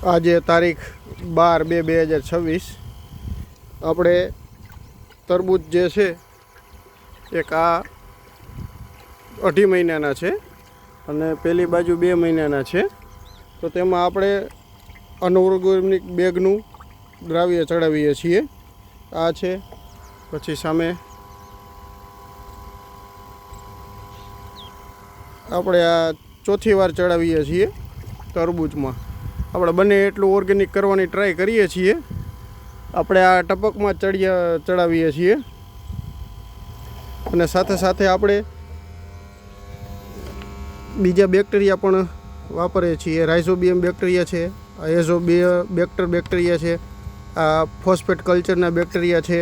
આજે તારીખ 12/2/2026 આપણે તરબૂચ જે છે એક આ 2.5 મહિનાના છે અને પેલી બાજુ 2 મહિનાના છે. તો તેમાં આપણે અનઓર્ગેનિક બેગનું દ્રાવ્ય ચડાવીએ છીએ. આ છે, પછી સામે આપણે આ ચોથી વાર ચડાવીએ છીએ. તરબૂચમાં આપણે બને એટલું ઓર્ગેનિક કરવાની ટ્રાય કરીએ છીએ. આપણે આ ટપકમાં ચડાવીએ છીએ અને સાથે સાથે આપણે બીજા બેક્ટેરિયા પણ વાપરીએ છીએ. રાઇઝોબિયમ બેક્ટેરિયા છે, આ એઝોબેક્ટર બેક્ટેરિયા છે, આ ફોસ્ફેટ કલ્ચરના બેક્ટેરિયા છે,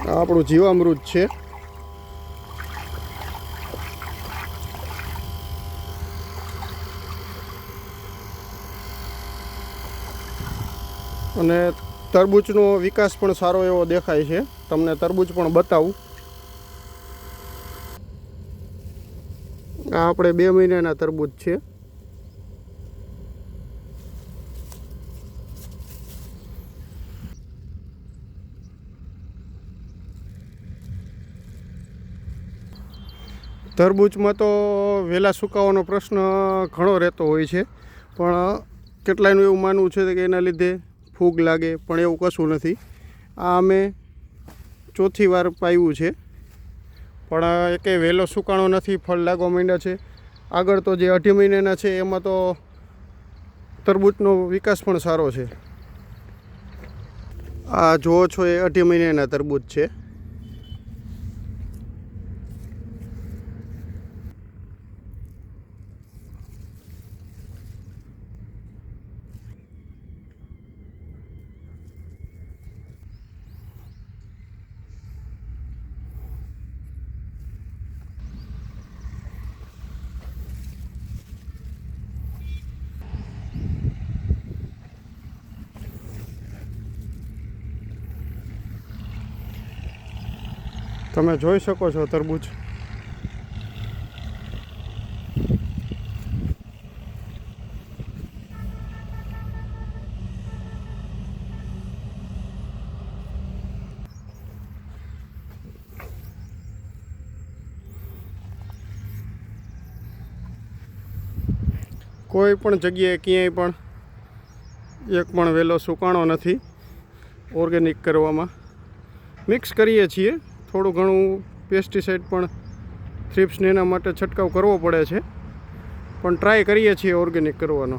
આ આપણું જીવામૃત છે. અને તરબૂચનો વિકાસ પણ સારો એવો દેખાય છે. તમને તરબૂચ પણ બતાવું. આ આપણે 2 મહિનાના તરબૂચ છે. તરબૂચમાં તો વહેલા સુકાવાનો પ્રશ્ન ઘણો રહેતો હોય છે, પણ કેટલાયનું એવું માનવું છે કે એના લીધે ફૂગ લાગે, પણ એવું કશું નથી. આ અમે ચોથી વાર પાયું છે, પણ એકે વહેલો સુકાણો નથી, ફળ લાગવા માંડ્યા છે. આગળ તો જે 2.5 મહિનાના છે એમાં તો તરબૂચનો વિકાસ પણ સારો છે. આ જુઓ છો એ 2.5 મહિનાના તરબૂચ છે. તમે જોઈ શકો છો તરબૂચ. કોઈ પણ જગ્યાએ ક્યાંય પણ એક પણ વહેલો સુકાણો નથી. ઓર્ગેનિક કરવામાં મિક્સ કરીએ છીએ. થોડું ઘણું પેસ્ટિસાઇડ પણ થ્રિપ્સને એના માટે છંટકાવ કરવો પડે છે, પણ ટ્રાય કરીએ છીએ ઓર્ગેનિક કરવાનો.